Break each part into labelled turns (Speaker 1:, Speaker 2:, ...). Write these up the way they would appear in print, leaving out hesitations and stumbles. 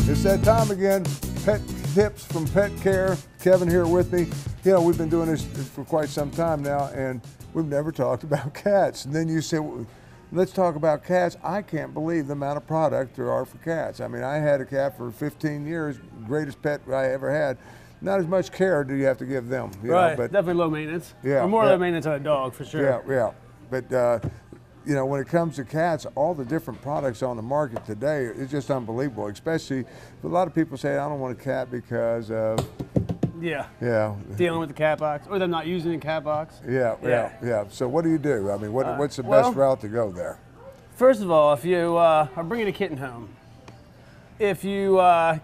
Speaker 1: It's that time again. Pet tips from Pet Care. Kevin here with me. You know, we've been doing this for quite some time now, and we've never talked about cats. And then you say, well, let's talk about cats. I can't believe the amount of product there are for cats. I mean, I had a cat for 15 years, greatest pet I ever had. Not as much care do you have to give them. You know, but
Speaker 2: definitely low maintenance.
Speaker 1: Yeah,
Speaker 2: or more low maintenance on a dog, for sure.
Speaker 1: Yeah. But you know, when it comes to cats, all the different products on the market today is just unbelievable. Especially, a lot of people say, I don't want a cat because of
Speaker 2: dealing with the cat box, or them not using the cat box.
Speaker 1: Yeah. So what do you do? I mean, what's the best route to go there?
Speaker 2: First of all, if you are bringing a kitten home, if you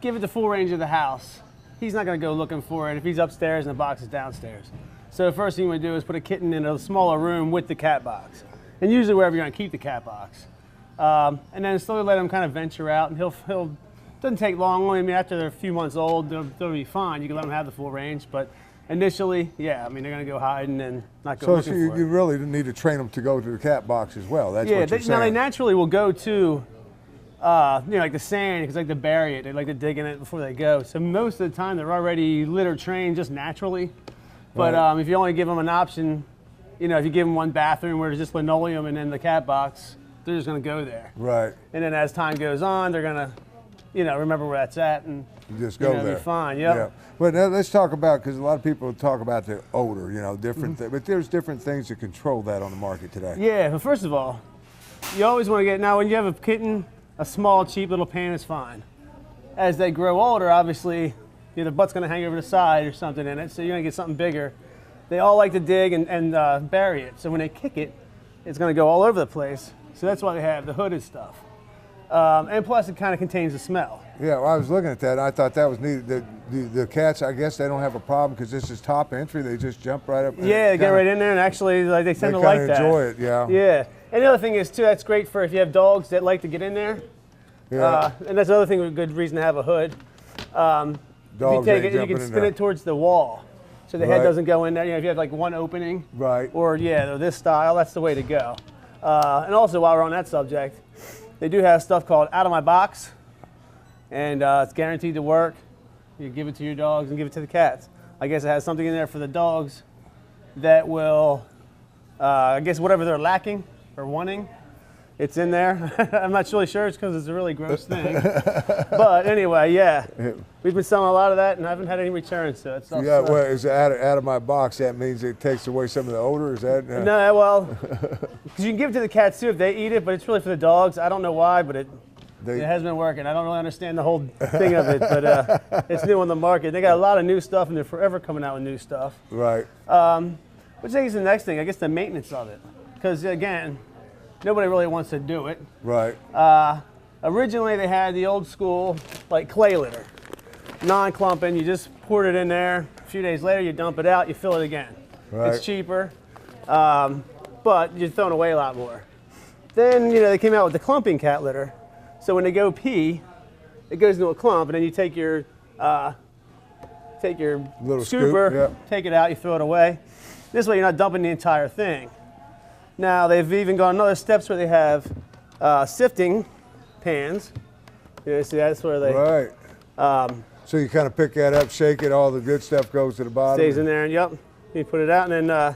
Speaker 2: give it the full range of the house, he's not going to go looking for it if he's upstairs and the box is downstairs. So the first thing we do is put a kitten in a smaller room with the cat box, and usually wherever you're going to keep the cat box. And then slowly let him kind of venture out, and he'll doesn't take long. I mean, after they're a few months old, they'll be fine. You can let them have the full range, but initially, yeah, I mean, they're going to go hiding and not go looking for it.
Speaker 1: So you really need to train them to go to the cat box as well. That's what you're saying.
Speaker 2: Now they naturally will go to, you know, like the sand, because they like to bury it. They like to dig in it before they go. So most of the time, they're already litter trained just naturally. But if you only give them an option, you know, if you give them one bathroom where there's just linoleum and then the cat box, they're just going to go there.
Speaker 1: Right.
Speaker 2: And then as time goes on, they're going to, you know, remember where that's at and
Speaker 1: just go there.
Speaker 2: Be fine. Yep.
Speaker 1: Yeah. But now let's talk about, because a lot of people talk about the odor, you know, different things. But there's different things to control that on the market today.
Speaker 2: Yeah. But first of all, you always want to get, now when you have a kitten, a small, cheap little pan is fine. As they grow older, obviously, you know, the butt's going to hang over the side or something in it, so you're going to get something bigger. They all like to dig and bury it. So when they kick it, it's going to go all over the place. So that's why they have the hooded stuff. And plus, it kind of contains the smell.
Speaker 1: Yeah, well, I was looking at that, and I thought that was neat. The cats, I guess they don't have a problem because this is top entry. They just jump right up.
Speaker 2: Yeah, they get right in there, and actually, like, they tend to like that.
Speaker 1: They enjoy it, yeah.
Speaker 2: Yeah. And the other thing is, too, that's great for if you have dogs that like to get in there.
Speaker 1: Yeah.
Speaker 2: And that's another thing, a good reason to have a hood.
Speaker 1: Dogs
Speaker 2: if you take it, you can spin it towards the wall, so the head doesn't go in there. You know, if you have like one opening, or this style, that's the way to go. And also, while we're on that subject, they do have stuff called Out of My Box, and it's guaranteed to work. You give it to your dogs and give it to the cats. I guess it has something in there for the dogs that will, I guess whatever they're lacking or wanting, it's in there. I'm not really sure. It's because it's a really gross thing. But anyway, yeah. We've been selling a lot of that, and I haven't had any returns. So it's
Speaker 1: well, is out of my box? That means it takes away some of the odor. Is that?
Speaker 2: No, well, because you can give it to the cats too if they eat it, but it's really for the dogs. I don't know why, but it has been working. I don't really understand the whole thing of it, but it's new on the market. They got a lot of new stuff, and they're forever coming out with new stuff.
Speaker 1: Right.
Speaker 2: Which I think is the next thing. I guess the maintenance of it, because again, nobody really wants to do it.
Speaker 1: Right.
Speaker 2: Originally, they had the old school, like clay litter. Non-clumping, you just poured it in there. A few days later, you dump it out, you fill it again.
Speaker 1: Right.
Speaker 2: It's cheaper, but you're throwing away a lot more. Then, you know, they came out with the clumping cat litter. So when they go pee, it goes into a clump, and then you take your
Speaker 1: little
Speaker 2: scooper, take it out, you throw it away. This way, you're not dumping the entire thing. Now, they've even gone another steps where they have sifting pans. You know, see, that's where they...
Speaker 1: Right. So you kind of pick that up, shake it, all the good stuff goes to the bottom.
Speaker 2: Stays in there, and you put it out, and then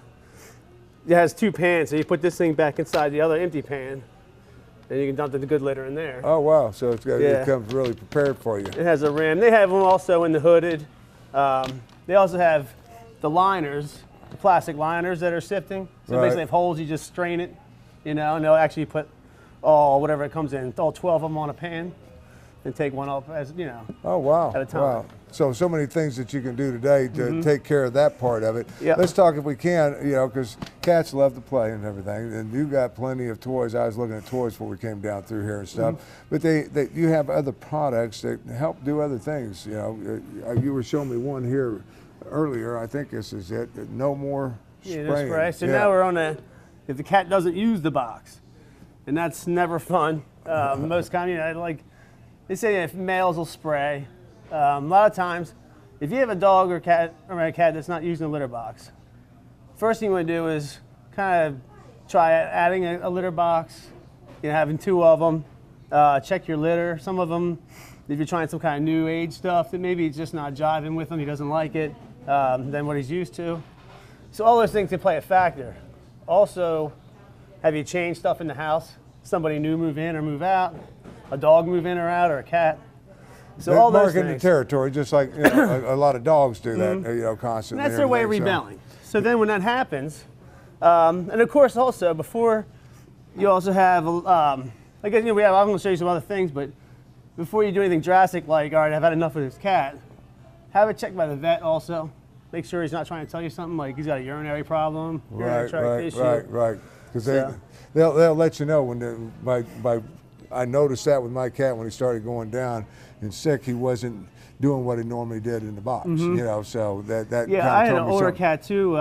Speaker 2: it has two pans, so you put this thing back inside the other empty pan, and you can dump the good litter in there.
Speaker 1: Oh, wow. So it comes really prepared for you.
Speaker 2: It has a rim. They have them also in the hooded. They also have the liners, the plastic liners that are sifting. So basically they have holes, you just strain it, you know, and they'll actually put whatever it comes in, all 12 of them on a pan, and take one off as, you know, at a time.
Speaker 1: Wow. So many things that you can do today to take care of that part of it.
Speaker 2: Yep.
Speaker 1: Let's talk, if we can, you know, because cats love to play and everything, and you got plenty of toys. I was looking at toys before we came down through here and stuff, but you have other products that help do other things. You know, you were showing me one here earlier. I think this is it. No more spraying.
Speaker 2: No spray. So now we're on if the cat doesn't use the box, and that's never fun. Most common, you know, like they say, if males will spray. A lot of times, if you have a dog or a cat that's not using a litter box, first thing you want to do is kind of try adding a litter box, you know, having two of them. Check your litter. Some of them If you're trying some kind of new age stuff, then maybe it's just not jiving with him. He doesn't like it than what he's used to. So all those things can play a factor. Also, have you changed stuff in the house? Somebody new move in or move out? A dog move in or out, or a cat? So all those things.
Speaker 1: Marking the territory, just like a lot of dogs do that, constantly.
Speaker 2: And that's their way of rebelling. So then when that happens, and of course also before, you also have, I guess, I'm going to show you some other things, but before you do anything drastic, like, all right, I've had enough of this cat, have it checked by the vet also. Make sure he's not trying to tell you something like he's got a urinary problem, urinary tract issue.
Speaker 1: Right. Because they'll let you know when I noticed that with my cat when he started going down and sick, he wasn't doing what he normally did in the box. So that
Speaker 2: yeah, I had an older cat too.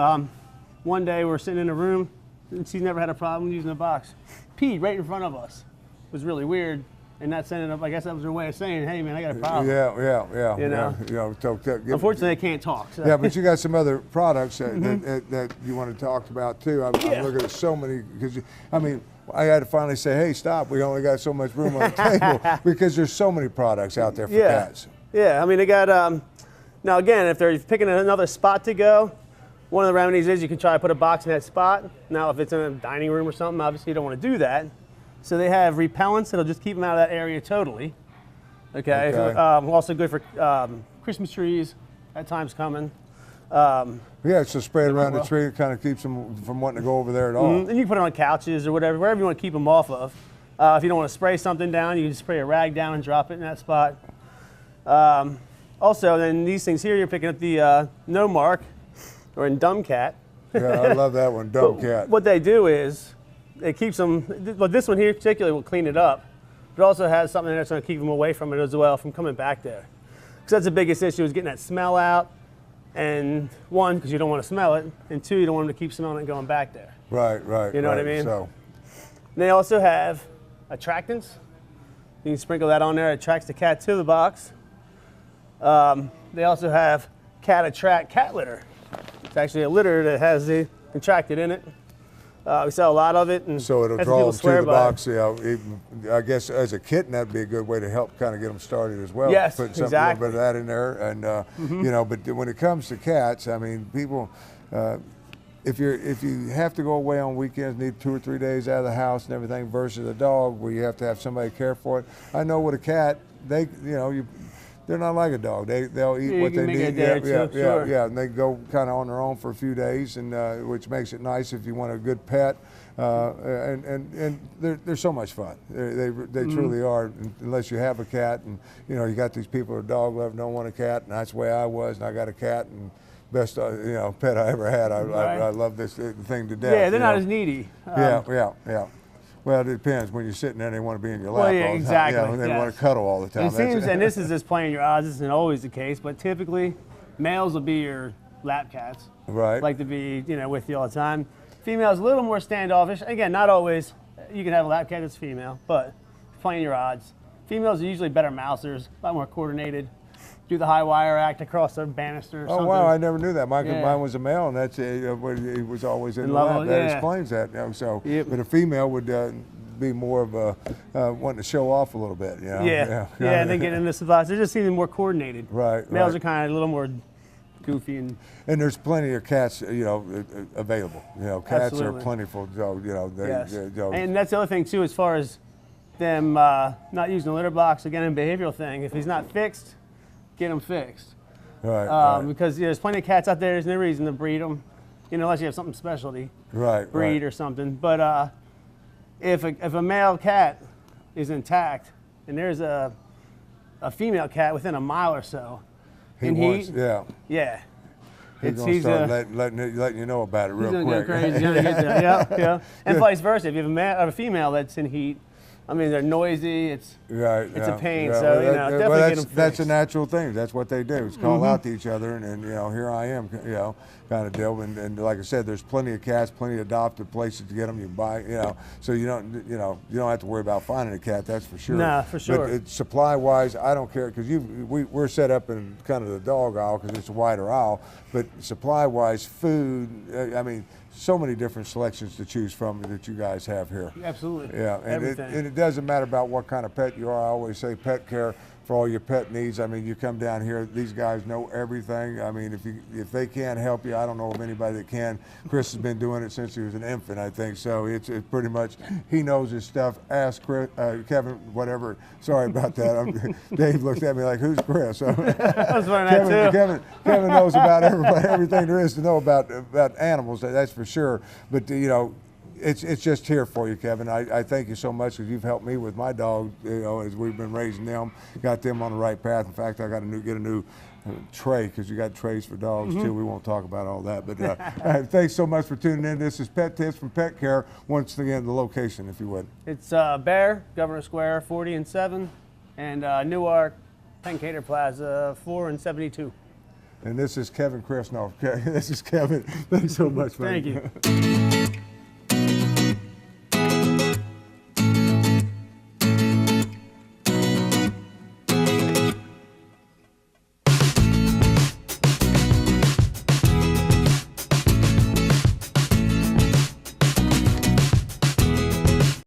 Speaker 2: One day we're sitting in a room, and she's never had a problem using the box. Peed right in front of us. It was really weird. And that ended up, I guess that was her way of saying, hey man, I got a problem.
Speaker 1: Yeah.
Speaker 2: Unfortunately, they can't talk. So.
Speaker 1: Yeah, but you got some other products that you want to talk about too. I'm looking at so many, because I had to finally say, hey, stop. We only got so much room on the table because there's so many products out there for cats.
Speaker 2: Yeah, they got, now again, if they're picking another spot to go, one of the remedies is you can try to put a box in that spot. Now, if it's in a dining room or something, obviously you don't want to do that. So they have repellents that'll just keep them out of that area totally. Okay. Also good for Christmas trees. That time's coming.
Speaker 1: So spray it around the tree. It kind of keeps them from wanting to go over there at all.
Speaker 2: And you can put it on couches or whatever, wherever you want to keep them off of. If you don't want to spray something down, you can spray a rag down and drop it in that spot. Also, then these things here, you're picking up the no mark, or in dumb cat.
Speaker 1: Yeah, I love that one, dumb cat.
Speaker 2: What they do is, it keeps them, well, this one here particularly will clean it up, but it also has something that's going to keep them away from it as well, from coming back there. Because that's the biggest issue, is getting that smell out, and one, because you don't want to smell it, and two, you don't want them to keep smelling it going back there.
Speaker 1: Right.
Speaker 2: You know what I mean?
Speaker 1: So.
Speaker 2: And they also have attractants. You can sprinkle that on there, it attracts the cat to the box. They also have Cat Attract cat litter. It's actually a litter that has the contracted in it. We sell a lot of it, and
Speaker 1: so it'll draw them to the box. I guess as a kitten, that'd be a good way to help kind of get them started as well.
Speaker 2: Yes,
Speaker 1: put a little bit of that in there, and But when it comes to cats, people, if you have to go away on weekends, need 2 or 3 days out of the house and everything, versus a dog where you have to have somebody care for it. I know with a cat, they're not like a dog. They'll eat what they need. Yeah, and they go kind of on their own for a few days, and which makes it nice if you want a good pet. And they're so much fun. They truly are. Unless you have a cat, and you got these people who are dog lovers, don't want a cat, and that's the way I was. And I got a cat, and best pet I ever had. I love this thing to death.
Speaker 2: Yeah, they're not as needy.
Speaker 1: Yeah. Well, it depends. When you're sitting there, they want to be in your lap all the time.
Speaker 2: Exactly.
Speaker 1: They want to cuddle all the time.
Speaker 2: It seems, and this is just playing your odds. This isn't always the case, but typically, males will be your lap cats.
Speaker 1: Right.
Speaker 2: Like to be, with you all the time. Females a little more standoffish. Again, not always. You can have a lap cat that's female, but playing your odds. Females are usually better mousers, a lot more coordinated. Do the high wire act across the banister or something.
Speaker 1: Oh, wow, I never knew that. Mine was a male, and that's he was always in the lap. That explains that. But a female would be more of a wanting to show off a little bit.
Speaker 2: Yeah, and then get into the box. They're just seeming more coordinated.
Speaker 1: Right.
Speaker 2: Males are kind of a little more goofy. And
Speaker 1: there's plenty of cats, available. Cats
Speaker 2: Absolutely.
Speaker 1: are plentiful.
Speaker 2: And that's the other thing, too, as far as them not using the litter box, again, in behavioral thing. If he's not fixed, get them fixed.
Speaker 1: Right.
Speaker 2: Because there's plenty of cats out there. There's no reason to breed them, unless you have something specialty. Breed or something. But if a male cat is intact and there's a female cat within a mile or so,
Speaker 1: he's gonna start letting you know about it real quick.
Speaker 2: Go crazy. Yeah. And vice versa. If you have a female that's in heat, they're noisy. It's a pain. So definitely get them fixed.
Speaker 1: That's a natural thing. That's what they do. It's call out to each other, and here I am, kind of deal. And like I said, there's plenty of cats, plenty of adopted places to get them. You buy, so you don't have to worry about finding a cat. That's for sure.
Speaker 2: No, for sure.
Speaker 1: But supply wise, I don't care, because we're set up in kind of the dog aisle because it's a wider aisle. But supply wise, food, so many different selections to choose from that you guys have here.
Speaker 2: Absolutely.
Speaker 1: Yeah, and it doesn't matter about what kind of pet you are. I always say pet care for all your pet needs. I mean, you come down here, these guys know everything. I mean, if they can't help you, I don't know of anybody that can. Chris has been doing it since he was an infant, I think, so it's pretty much, he knows his stuff. Ask Chris, Kevin, whatever. Sorry about that. Dave looked at me like, who's Chris? So, Kevin knows about everything there is to know about animals, that's for sure. But, you know, it's just here for you, Kevin. I thank you so much because you've helped me with my dogs, you know, as we've been raising them, got them on the right path. In fact, I got to get a new tray because you got trays for dogs too. We won't talk about all that. But thanks so much for tuning in. This is Pet Tips from Pet Care. Once again, the location, if you would.
Speaker 2: It's Bear, Governor Square, 40 and 7, and Newark, Penn Plaza, 4 and 72.
Speaker 1: And this is Kevin Chris. No, okay. This is Kevin. Thanks so much, man.
Speaker 2: Thank you.